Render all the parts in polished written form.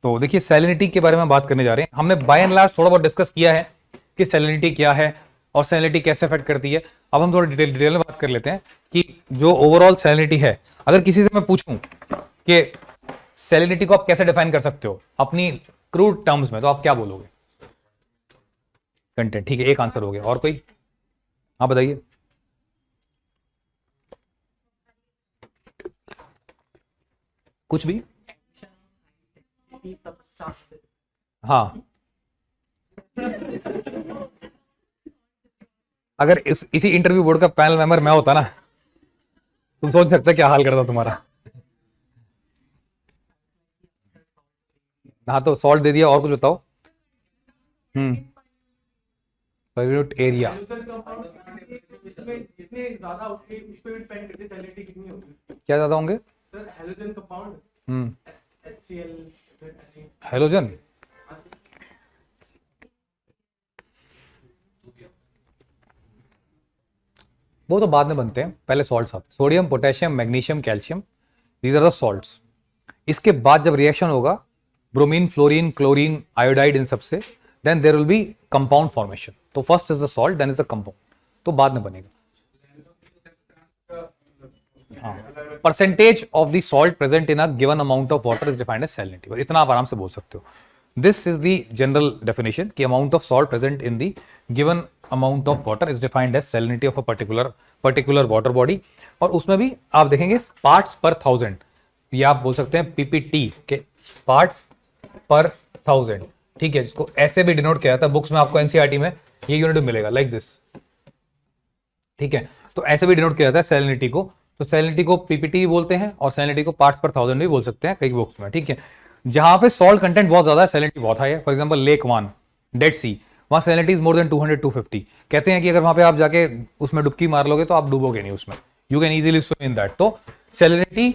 तो देखिए सैलिनिटी के बारे में बात करने जा रहे हैं। हमने बाय एंड लार्ज थोड़ा बहुत डिस्कस किया है कि सैलिनिटी क्या है और सैलिनिटी कैसे अफेक्ट करती है। अब हम थोड़ा डिटेल में बात कर लेते हैं कि जो ओवरऑल सैलिनिटी है, अगर किसी से मैं पूछूं कि सैलिनिटी को आप कैसे डिफाइन कर सकते हो अपनी क्रूड टर्म्स में, तो आप क्या बोलोगे? कंटेंट, ठीक है, एक आंसर हो गया। और कोई? आप बताइए। कुछ भी? हाँ, अगर इसी इंटरव्यू बोर्ड का पैनल मेंबर मैं होता ना, तुम सोच सकते क्या हाल करता तुम्हारा। हाँ, तो सॉल्ट दे दिया, और कुछ बताओ। Per unit area. क्या ज्यादा होंगे? हेलोजन। वो तो बाद में बनते हैं, पहले सॉल्ट्स आते हैं। Sodium, potassium, magnesium, calcium, these are the salts. इसके बाद जब रिएक्शन होगा ब्रोमीन, फ्लोरीन, क्लोरीन, आयोडाइड, इन सबसे, then there will be compound formation. तो first is the salt, then is the compound, तो बाद में बनेगा। हाँ, percentage of the salt present in a given amount of water is defined as salinity. और इतना आप आराम से बोल सकते हो। This is the general definition कि amount of salt present in the given amount of water is defined as salinity of a particular water body. और उसमें भी आप देखेंगे पार्ट्स पर थाउजेंड, या आप बोल सकते हैं पीपीटी के पार्ट्स पर थाउजेंड, ठीक है, जिसको ऐसे भी डिनोट किया जाता है बुक्स में। आपको एनसीईआरटी में ये यूनिट मिलेगा लाइक दिस, ठीक है। तो ऐसे भी डिनोट किया जाता है सैलिनिटी को। तो सैलिनिटी को पीपीटी भी बोलते हैं और सैलिनिटी को पार्ट्स पर थाउजेंड भी बोल सकते हैं कई बुक्स में, ठीक है। जहां पे सॉल्ट कंटेंट बहुत ज्यादा है, सैलिनिटी बहुत हाई है। For example Lake Van, Dead Sea, वहां सैलिनिटी इज मोर देन 200-250। कहते हैं कि अगर वहां पे आप जाके उसमें डुबकी मार लोगे तो आप डूबोगे नहीं उसमें, you can easily swim in that. तो सैलिनिटी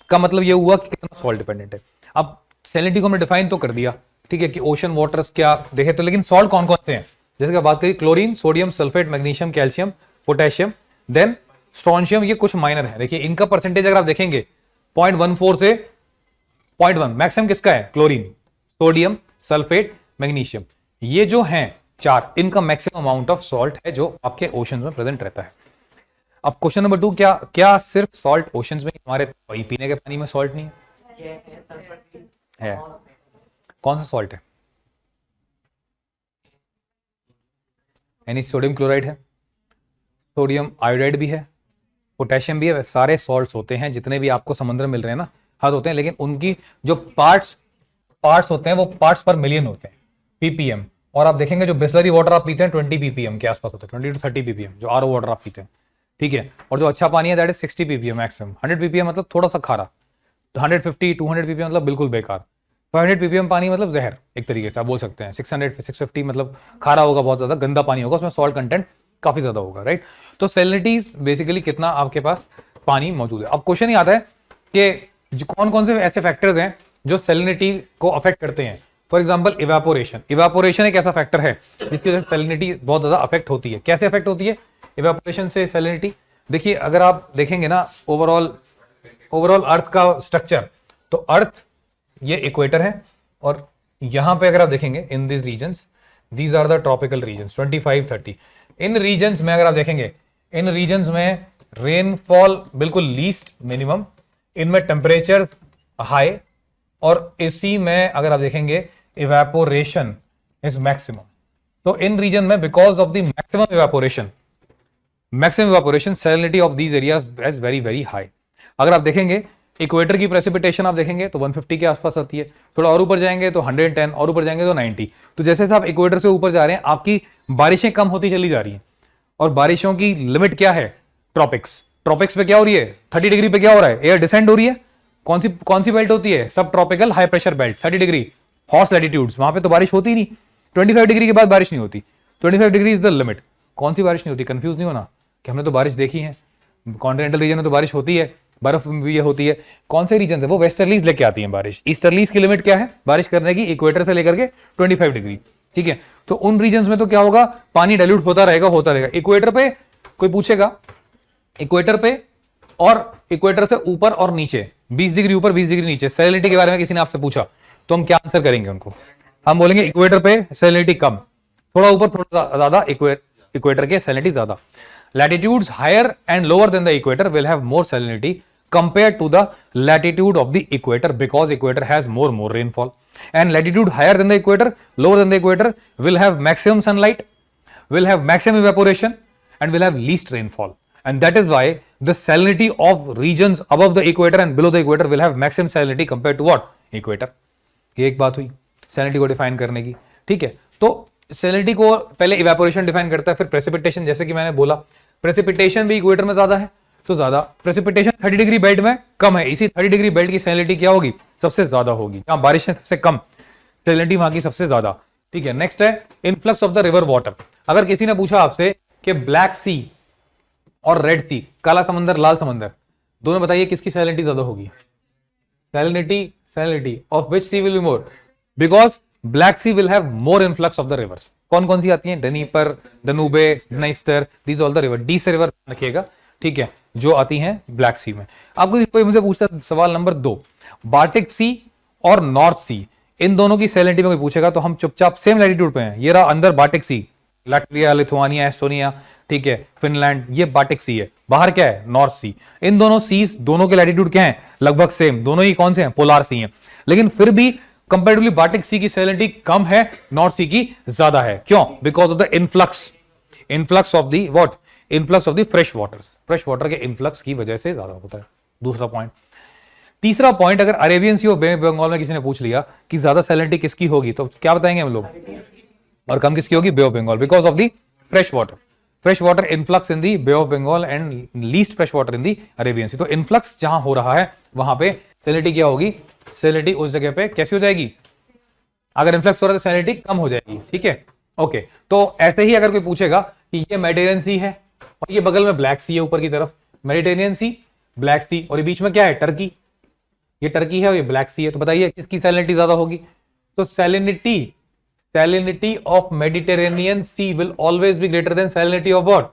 का मतलब ये हुआ कि कितना सॉल्ट डिपेंडेंट है। अब सैलिनिटी को हमने डिफाइन तो कर दिया, ठीक है, कि ओशन वाटर्स क्या देखे तो, लेकिन सॉल्ट कौन कौन से हैं? जैसे कि बात करी chlorine, sodium, sulphate, magnesium, calcium, potassium, then strontium, ये कुछ माइनर है। देखिए इनका परसेंटेज अगर आप देखेंगे 0.14 से 0.1, मैक्सिमम किसका है? क्लोरीन, सोडियम, सल्फेट, मैग्नीशियम, ये जो हैं चार, इनका मैक्सिमम अमाउंट ऑफ सॉल्ट है जो आपके ओशंस में प्रेजेंट रहता है। अब क्वेश्चन नंबर 2, क्या सिर्फ सॉल्ट ओशंस में, हमारे पीने के पानी में सॉल्ट नहीं है? कौन सा सॉल्ट है? यानी सोडियम क्लोराइड है, सोडियम आयोडाइड भी है, पोटेशियम भी है। सारे सॉल्ट्स होते हैं जितने भी आपको समुद्र में मिल रहे हैं ना, हद होते हैं, लेकिन उनकी जो पार्ट्स होते हैं वो पार्ट्स पर मिलियन होते हैं, पीपीएम। और आप देखेंगे जो बिस्लरी वाटर आप पीते हैं 20 पीपीएम के आसपास होते हैं, 20 to 30 पीपीएम जो आरओ वाटर आप पीते हैं, ठीक है। और जो अच्छा पानी है that is 60 ppm maximum. 100 ppm मतलब थोड़ा सा खारा, 150-200 पीपीएम मतलब बिल्कुल बेकार, 500 पीपीएम पानी मतलब जहर, एक तरीके से आप बोल सकते हैं। 600-650 मतलब खारा होगा, बहुत ज्यादा गंदा पानी होगा, उसमें सॉल्ट कंटेंट काफी ज्यादा होगा, राइट। तो सैलिनिटी बेसिकली कितना आपके पास पानी मौजूद है। अब क्वेश्चन ही आता है कि कौन कौन से ऐसे फैक्टर्स हैं जो सैलिनिटी को अफेक्ट करते हैं। फॉर एग्जांपल इवेपोरेशन एक ऐसा फैक्टर है जिसकी वजह से सैलिनिटी बहुत ज्यादा अफेक्ट होती है। कैसे अफेक्ट होती है इवेपोरेशन से सैलिनिटी? देखिए अगर आप देखेंगे ना ओवरऑल अर्थ का स्ट्रक्चर, तो अर्थ ये इक्वेटर है, और यहां पे अगर आप देखेंगे in this regions, these are the tropical regions 25-30। इन रीजन्स में अगर आप देखेंगे, इन रीजन्स में रेनफॉल बिल्कुल लीस्ट मिनिमम, इनमें टेम्परेचर हाई, और इसी में अगर आप देखेंगे इवेपोरेशन इज मैक्सिमम। तो इन रीजन में because of the maximum evaporation salinity of these areas is very very high. अगर आप देखेंगे इक्वेटर की प्रेसिपिटेशन आप देखेंगे तो 150 के आसपास आती है, थोड़ा और ऊपर जाएंगे तो 110, और ऊपर जाएंगे तो 90। तो जैसे जैसे आप इक्वेटर से ऊपर जा रहे हैं आपकी बारिशें कम होती चली जा रही हैं, और बारिशों की लिमिट क्या है? ट्रॉपिक्स पे क्या हो रही है? 30 डिग्री पे क्या हो रहा है? एयर डिसेंड हो रही है। कौन सी बेल्ट होती है? सब tropical high pressure belt, 30 degree hot latitudes, वहां पे तो बारिश होती ही नहीं। 25 डिग्री के बाद बारिश नहीं होती, 25 डिग्री इज द लिमिट। कौन सी बारिश नहीं होती? कंफ्यूज नहीं होना कि हमने तो बारिश देखी है, कॉन्टिनेंटल रीजन में तो बारिश होती है, बर्फ भी ये होती है। कौन से रीजन है वो? वेस्टर्लीज लेके आती है बारिश। ईस्टर्लीज की लिमिट क्या है बारिश करने की? इक्वेटर से लेकर के 25 डिग्री, ठीक है। तो उन रीजन्स में तो क्या होगा? पानी डाइल्यूट होता रहेगा। इक्वेटर पे कोई पूछेगा, इक्वेटर पे और इक्वेटर से ऊपर और नीचे 20 डिग्री ऊपर 20 डिग्री नीचे सैलिनिटी के बारे में किसी ने आपसे पूछा, तो हम क्या आंसर करेंगे उनको? हम बोलेंगे इक्वेटर पे सैलिनिटी कम, थोड़ा ऊपर थोड़ा ज्यादा, इक्वेटर के सैलिनिटी ज्यादा. Latitudes higher and lower than the equator will have more salinity compared to the latitude of the equator, because equator has more rainfall. And latitude higher than the equator, lower than the equator will have maximum sunlight, will have maximum evaporation, and will have least rainfall. And that is why the salinity of regions above the equator and below the equator will have maximum salinity compared to what? Equator. ये एक बात हुई salinity को define करने की. ठीक है, तो salinity को पहले इवेपोरेशन डिफाइन करता है, फिर प्रेसिपिटेशन. जैसे कि मैंने बोला प्रेसिपिटेशन भी इक्वेटर में ज्यादा है, तो ज्यादा प्रेसिपिटेशन 30 डिग्री बेल्ट में कम है, इसी 30 डिग्री बेल्ट की सैलिनिटी क्या होगी? सबसे ज्यादा होगी. जहां बारिश है सबसे कम, सैलिनिटी वहां की सबसे ज्यादा. ठीक है, नेक्स्ट है influx of the river water. अगर किसी ने पूछा आपसे कि ब्लैक सी और रेड सी, काला समंदर लाल समंदर, दोनों बताइए किसकी सैलिनिटी ज्यादा होगी? Salinity of which sea will be more? Because Black Sea will have more influx of the rivers. कौन कौन सी आती हैं? Dnieper, Danube, Dniester, these all the river. D से रिवर रखिएगा, ठीक है, जो आती हैं ब्लैक सी में. आपको कोई मुझे पूछता है सवाल नंबर 2, बाल्टिक सी और नॉर्थ सी, इन दोनों की सैलिनिटी में कोई पूछेगा तो हम चुपचाप सेम लैटिट्यूड पे हैं. ये रहा अंदर बाल्टिक सी, लैटविया, लिथुआनिया, एस्टोनिया, ठीक है, फिनलैंड, ये बाल्टिक सी है. बाहर क्या है? नॉर्थ सी. इन दोनों सीज, दोनों के लैटिट्यूड क्या है? लगभग सेम. दोनों ही कौन से हैं? पोलार सी हैं. लेकिन फिर भी कंपैरेटिवली बाल्टिक सी की सैलिनिटी कम है, नॉर्थ सी की ज्यादा है. क्यों? Because of the influx of the what? Influx of the fresh waters. Fresh water के इनफ्लक्स की वजह से ज्यादा होता है. दूसरा पॉइंट. तीसरा पॉइंट, अगर अरेबियन सी और बे ऑफ बंगाल में किसी ने पूछ लिया कि ज्यादा सैलिनिटी किसकी होगी, तो क्या बताएंगे हम लोग? और कम किसकी होगी? Bay of Bengal, because of the fresh water. Fresh water influx in the Bay of Bengal and least fresh water in the Arabian Sea. तो इनफ्लक्स जहां हो रहा है वहां पे सैलिनिटी क्या होगी? सैलिनिटी उस जगह पे कैसी हो जाएगी? अगर इनफ्लक्स हो रहा है तो सैलिनिटी कम हो जाएगी. ठीक है, ओके. तो ऐसे ही अगर कोई पूछेगा कि ये मेडिटेरियन सी है और ये बगल में ब्लैक सी है, ऊपर की तरफ मेडिटेरियन सी, ब्लैक सी, और ये बीच में क्या है? टर्की. ये टर्की है और ये ब्लैक सी है. तो बताइए किसकी सैलिनिटी ज्यादा होगी? तो salinity of Mediterranean Sea will always be greater than salinity of what?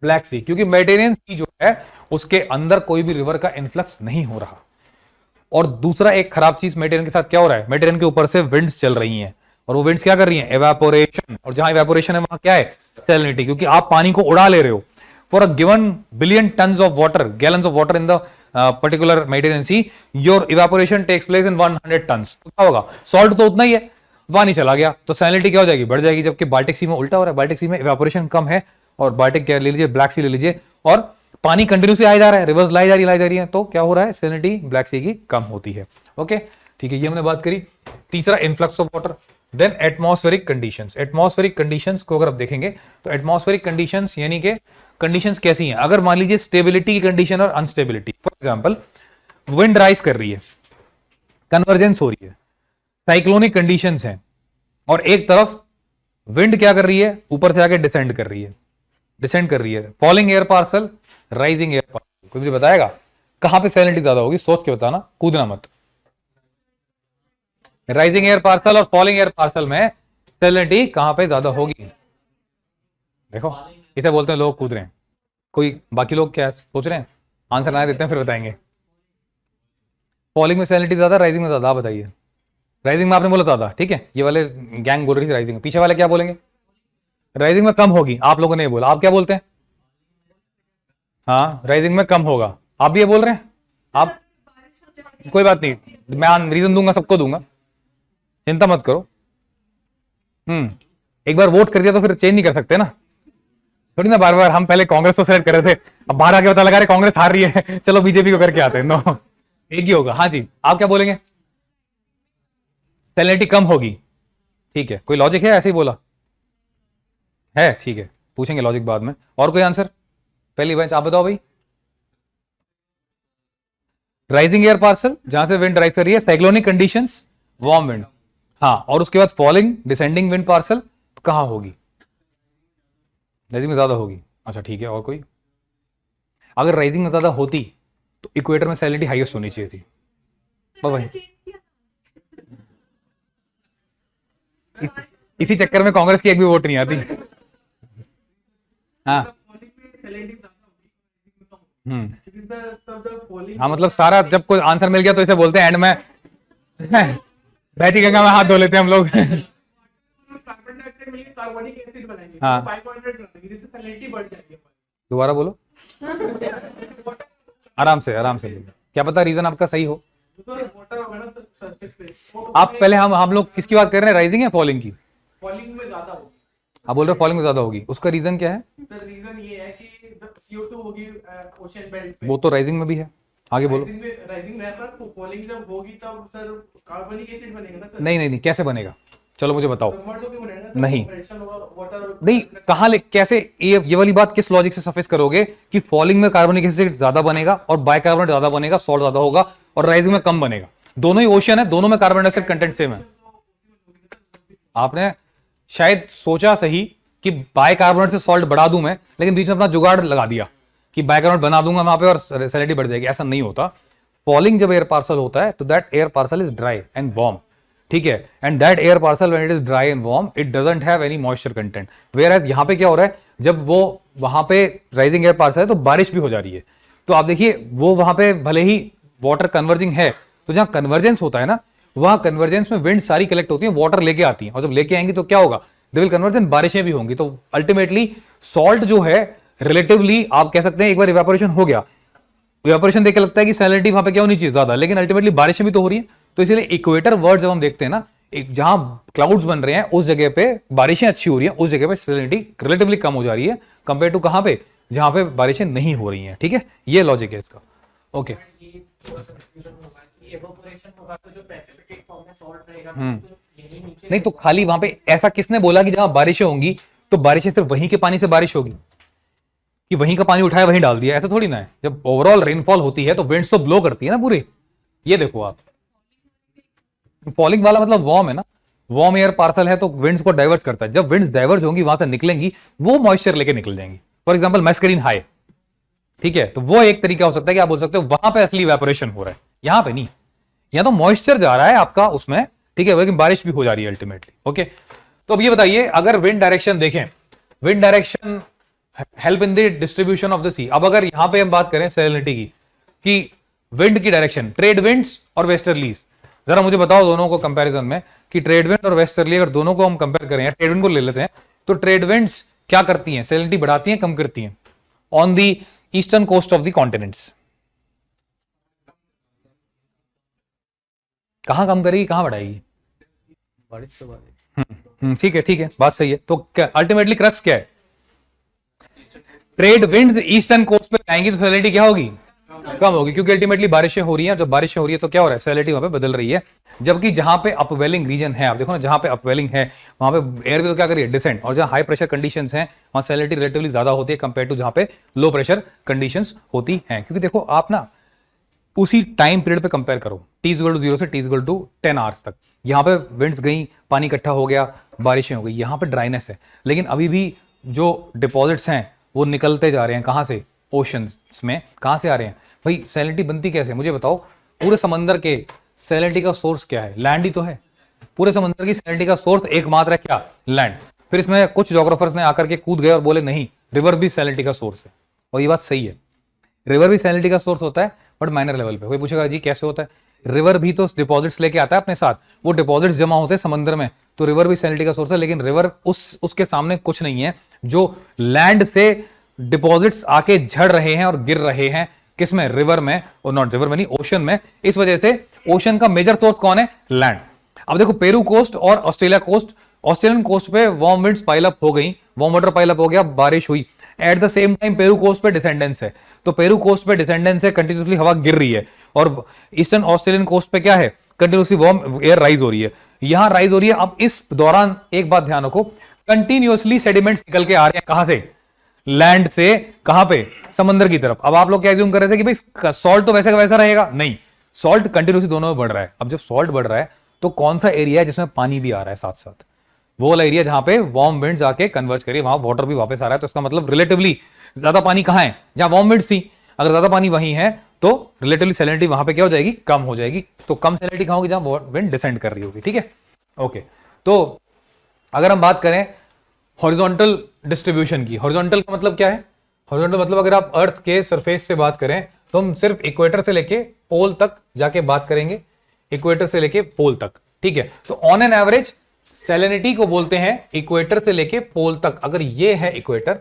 Black Sea. क्योंकि मेडिटेरियन सी जो है उसके अंदर कोई भी रिवर का इन्फ्लक्स नहीं हो रहा. और दूसरा एक खराब चीज मेडिटेरियन के साथ क्या हो रहा है? मेडिटेरियन के ऊपर से विंड्स चल रही हैं, और वो विंड्स क्या कर रही हैं? एवापोरेशन. और जहां एवापोरेशन है वहां क्या है? सैलिनिटी. क्योंकि आप पानी को उड़ा ले रहे हो. For a given billion tons of water, gallons of water in the particular Mediterranean sea, your evaporation takes place in 100 tons. तो क्या होगा? सॉल्ट तो उतना ही है, वहां नहीं चला गया, तो सैलिनिटी क्या हो जाएगी? बढ़ जाएगी. जबकि बाल्टिक सी में उल्टा हो रहा है. बाल्टिक सी में इवेपोरेशन कम है, और बाल्टिक क्या ले लीजिए, ब्लैक सी ले लीजिए, और पानी कंटिन्यूसली आया जा रहा है, रिवर्स लाई जा रही है, तो क्या हो रहा है? सैलिनिटी ब्लैक सी की कम होती है. ओके, ठीक है, ये हमने बात करी. तीसरा influx of water. Then atmospheric conditions. Atmospheric conditions को अगर आप देखेंगे तो एटमॉस्फेरिक कंडीशंस यानी कि कंडीशंस कैसी हैं? अगर मान लीजिए स्टेबिलिटी की कंडीशन और unstability. For example, wind rise कर रही है, कन्वर्जेंस हो रही है, साइक्लोनिक कंडीशंस हैं, और एक तरफ विंड क्या कर रही है? ऊपर से आके डिसेंड कर रही है. Falling air parcel, rising air parcel. कोई मुझे बताएगा कहां पे सैलिनिटी ज्यादा होगी? सोच के बताना, कूदना मत. राइजिंग एयर पार्सल और फॉलिंग एयर पार्सल में सैलिनिटी कहां पे ज्यादा होगी? देखो, इसे बोलते हैं लोग कूद रहे हैं. कोई बाकी लोग क्या सोच रहे हैं? आंसर ना देते हैं फिर बताएंगे. फॉलिंग में सैलिनिटी ज्यादा, राइजिंग में ज्यादा? बताइए. राइजिंग में आपने बोला ज्यादा, ठीक है, ये वाले गैंग बोल रही थी राइजिंग में. पीछे वाले क्या बोलेंगे? राइजिंग में कम होगी. आप लोगों ने ये बोला, आप क्या बोलते हैं? हाँ, राइजिंग में कम होगा. आप भी ये बोल रहे हैं? आप कोई बात नहीं, मैं रीजन दूंगा, सबको दूंगा, चिंता मत करो. एक बार वोट कर दिया तो फिर चेंज नहीं कर सकते ना, थोड़ी ना बार बार. हम पहले कांग्रेस को सेलेक्ट कर रहे थे, अब बाहर आके पता लगा रहे कांग्रेस हार रही है, चलो बीजेपी को करके आते हैं. नो, एक ही होगा. हाँ जी, आप क्या बोलेंगे? सैलिनिटी कम होगी. ठीक है, कोई लॉजिक है? ऐसे ही बोला है, ठीक है, पूछेंगे लॉजिक बाद में. और कोई आंसर? पहली बेंच, आप बताओ भाई. राइजिंग एयर पार्सल, जहां से विंड राइज कर रही है, साइक्लोनिक कंडीशंस, वार्म विंड. हाँ, और उसके बाद फॉलिंग डिसेंडिंग विंड पार्सल कहां होगी? राइजिंग में ज्यादा होगी. अच्छा, ठीक है. और कोई? अगर राइजिंग में ज्यादा होती तो इक्वेटर में सैलिनिटी हाईएस्ट होनी चाहिए थी. भाई इसी चक्कर में कांग्रेस की एक भी वोट नहीं आती. हाँ, हाँ, मतलब सारा जब कोई आंसर मिल गया तो इसे बोलते हैं एंड में बहती गंगा में हाथ धो लेते हैं हम लोग। कार्बन डाइऑक्साइड मिलके कार्बोनिक एसिड बनाएंगे, हाँ। बाइकार्बोनेट बनाएंगे, जिससे सैलिनिटी बढ़ जाएगी हमारी। दोबारा बोलो, आराम से आराम से बोलो। क्या पता रीजन आपका सही हो। तो वाटर होगा ना सरफेस पे, आप पहले हम लोग किसकी बात कर रहे हैं, राइजिंग या फॉलिंग की? फॉलिंग में ज्यादा हो। आप बोल रहे हो फॉलिंग में ज्यादा होगी, उसका रीजन क्या है? सर रीजन ये है कि जब CO2 होगी ओशन बेल्ट पे, वो तो राइजिंग में भी है, आगे बोलो। राइजिंग में है, पर फॉलिंग जब होगी तब सर कार्बनिक एसिड बनेगा ना सर। नहीं नहीं नहीं, कैसे बनेगा, चलो मुझे बताओ। सबमर्ज होके बनेगा ना सर, नहीं। कंप्रेशन होगा वाटर। नहीं, कहाँ ले कैसे, ये वाली बात किस लॉजिक से सफेस करोगे कि फॉलिंग में कार्बनिक एसिड ज्यादा बनेगा और बाइकार्बोनेट ज्यादा बनेगा, सॉल्ट ज्यादा होगा, और राइजिंग में कम बनेगा? दोनों ही ओशन है, दोनों में कार्बन डाइऑक्साइड कंटेंट सेम है। आपने शायद सोचा सही कि बाइकार्बोनेट से सॉल्ट बढ़ा दूं मैं, लेकिन बीच में अपना जुगाड़ लगा दिया कि बाइकार्बोनेट बना दूंगा वहां पे और सैलिनिटी बढ़ जाएगी। ऐसा नहीं होता। फॉलिंग जब एयर पार्सल होता है तो that air parcel is dry and warm, ठीक है, and that air parcel when it is dry and warm it doesn't have any moisture content. Whereas यहां पे क्या हो रहा है, जब वो वहां पे राइजिंग एयर पार्सल है तो बारिश भी हो जा रही है। तो आप देखिए वो वहां पे भले ही वाटर कन्वर्जिंग है, तो जहां कन्वर्जेंस होता है ना, वहां कन्वर्जेंस में विंड सारी कलेक्ट होती है, वाटर लेके आती है, और जब लेके आएंगी तो क्या होगा, दे विल कन्वर्ज, बारिशें भी होंगी। तो अल्टीमेटली सॉल्ट जो है रिलेटिवली आप कह सकते हैं एक बार इवेपोरेशन हो गया, इवेपोरेशन देख के लगता है कि सैलिनिटी वहां पे क्या होनी चाहिए ज्यादा, लेकिन अल्टीमेटली बारिशें भी तो हो रही है। तो इसलिए इक्वेटर वर्ड जब हम देखते हैं ना, एक जहां क्लाउड्स बन रहे हैं उस जगह पे बारिशें अच्छी हो रही हैं, उस जगह पे सैलिनिटी रिलेटिवली कम हो जा रही है कंपेयर टू कहां पे, जहां पे बारिशें नहीं हो रही हैं। ठीक है, ये लॉजिक है इसका। ओके, नहीं तो खाली वहां पे ऐसा किसने बोला कि जहां बारिशें होंगी तो बारिशें सिर्फ वहीं के पानी से बारिश होगी, कि वहीं का पानी उठाया वहीं डाल दिया, ऐसा थोड़ी ना है। जब ओवरऑल रेनफॉल होती है तो विंड्स तो ब्लो करती है ना पूरी। ये देखो आप, फॉलिंग वाला मतलब वार्म है ना, वार्म एयर पार्सल है तो विंड्स को डाइवर्ट करता है। जब विंड्स डाइवर्ज होंगी वहां से निकलेंगी, वो मॉइस्चर लेके निकल जाएंगी। फॉर एग्जाम्पल मैस्करीन हाई, ठीक है, तो वो एक तरीका हो सकता है कि आप बोल सकते हो वहां पे असली इवेपोरेशन हो रहा है, यहां पे नहीं। यहां तो मॉइस्चर जा रहा है आपका उसमें, ठीक है, लेकिन बारिश भी हो जा रही है अल्टीमेटली। ओके, तो अब ये बताइए, अगर विंड डायरेक्शन देखें, wind direction help in the distribution of the sea. अब अगर यहां पे हम बात करें सैलिनिटी की, कि विंड की डायरेक्शन, ट्रेड विंड्स और वेस्टर्लीज, जरा मुझे बताओ दोनों को कंपैरिजन में कि ट्रेड विंड और वेस्टर्ली अगर दोनों को हम कंपेयर करें, ट्रेड विंड को ले लेते हैं, तो ट्रेड विंड्स क्या करती हैं, सैलिनिटी बढ़ाती हैं कम करती हैं on the eastern coast of the continents? कहां कम करेगी, कहां बढ़ाएगी? बारिश के बाद ठीक है, ठीक है, बात सही है। तो अल्टीमेटली क्रक्स क्या है, ट्रेड विंड्स ईस्टर्न कोस्ट पे जाएंगी तो सैलिनिटी क्या होगी, कम होगी, क्योंकि अल्टीमेटली बारिशें हो रही हैं। जब बारिशें हो रही है तो क्या हो रहा है, सैलिनिटी वहां पे बदल रही है। जबकि जहां पे अपवेलिंग रीजन है, आप देखो ना, जहां पे अपवेलिंग है वहां पे एयर भी तो क्या करिए, डिसेंट, और जहां हाई प्रेशर कंडीशंस हैं वहां सैलिनिटी रिलेटिवली ज्यादा होती है कंपेयर टू जहां पे लो प्रेशर कंडीशंस होती हैं। क्योंकि देखो आप ना उसी टाइम पीरियड पे कंपेयर करो, T=0 से T=10 आवर्स तक, यहाँ पे विंड्स गई, पानी इकट्ठा हो गया, बारिशें हो गई, यहाँ पे ड्राइनेस है, लेकिन अभी भी जो डिपॉजिट्स हैं वो निकलते जा रहे हैं। कहाँ से, ओशंस में। कहाँ से आ रहे हैं भाई, सैलिनिटी बनती कैसे, मुझे बताओ। पूरे समंदर के सैलिनिटी का सोर्स क्या है, लैंड ही तो है। पूरे समंदर की सैलिनिटी का सोर्स एकमात्र है क्या, लैंड। फिर इसमें कुछ जोग्राफर्स ने आकर के कूद गए और बोले नहीं, रिवर भी सैलिनिटी का सोर्स है, और ये बात सही है, रिवर भी सैलिनिटी का सोर्स होता है, बट माइनर लेवल पे। कोई पूछेगा जी कैसे होता है, रिवर भी तो डिपॉजिट्स लेके आता है अपने साथ, वो डिपॉजिट्स जमा होते हैं समंदर में, तो रिवर भी सैलिनिटी का सोर्स है, लेकिन रिवर उसके सामने कुछ नहीं है जो लैंड से डिपॉजिट्स आके झड़ रहे हैं और गिर रहे हैं, किसमें, रिवर में, और नॉट रिवर में नहीं, ओशन में। इस वजह से ओशन का मेजर सोर्स कौन है, लैंड। अब देखो पेरू कोस्ट और ऑस्ट्रेलिया कोस्ट, ऑस्ट्रेलियन कोस्ट पे वार्म विंड्स पाइल अप हो गई, वार्म वाटर पाइल अप हो गया, बारिश हुई। At the same time Peru coast पे डिसेंडेंस है, तो पेरू कोस्ट पे डिसेंडेंस है, कंटिन्यूसली हवा गिर रही है, और ईस्टर्न ऑस्ट्रेलियन कोस्ट पे क्या है, कंटिन्यूसली वार्म एयर राइज हो रही है, यहां राइज हो रही है। अब इस दौरान एक बात ध्यान रखो, कंटिन्यूसली सेडिमेंट्स निकल के आ रहे हैं, कहां से, लैंड से, कहां पे, समंदर की तरफ। अब आप लोग क्या एज्यूम कर रहे थे कि भाई सॉल्ट तो वैसे का वैसा रहेगा, नहीं, सॉल्ट कंटिन्यूसली दोनों में बढ़ रहा है। अब जब सॉल्ट बढ़ रहा है तो कौन सा एरिया है जिसमें पानी भी आ रहा है साथ साथ, वो वाला एरिया जहां पे वार्म विंड्स आके कन्वर्ज करिए, वहां वाटर भी वापस आ रहा है। तो इसका मतलब रिलेटिवली ज्यादा पानी कहां है, जहां वार्म विंड्स थी, अगर ज्यादा पानी वहीं है तो रिलेटिवली सैलिनिटी वहां पे क्या हो जाएगी, कम हो जाएगी। तो कम सैलिनिटी कहां होगी, जहां विंड डिसेंड कर रही होगी। ठीक है, ओके। तो अगर हम बात करें हॉरिजॉन्टल डिस्ट्रीब्यूशन की, हॉरिजॉन्टल का मतलब क्या है, हॉरिजॉन्टल मतलब अगर आप अर्थ के सरफेस से बात करें तो हम सिर्फ इक्वेटर से लेके पोल तक जाके बात करेंगे, इक्वेटर से लेके पोल तक, ठीक है, तो ऑन एन एवरेज सैलिनिटी को बोलते हैं इक्वेटर से लेके पोल तक। अगर ये है इक्वेटर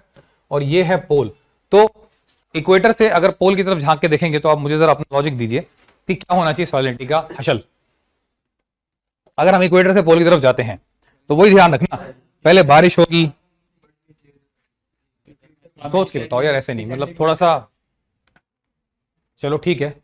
और ये है पोल, तो इक्वेटर से अगर पोल की तरफ झांक के देखेंगे तो आप मुझे जरा अपना लॉजिक दीजिए कि क्या होना चाहिए सैलिनिटी का हशल। अगर हम इक्वेटर से पोल की तरफ जाते हैं तो वही ध्यान रखना, पहले बारिश होगी। सोच के बताओ यार, ऐसे नहीं, मतलब थोड़ा सा, चलो ठीक है,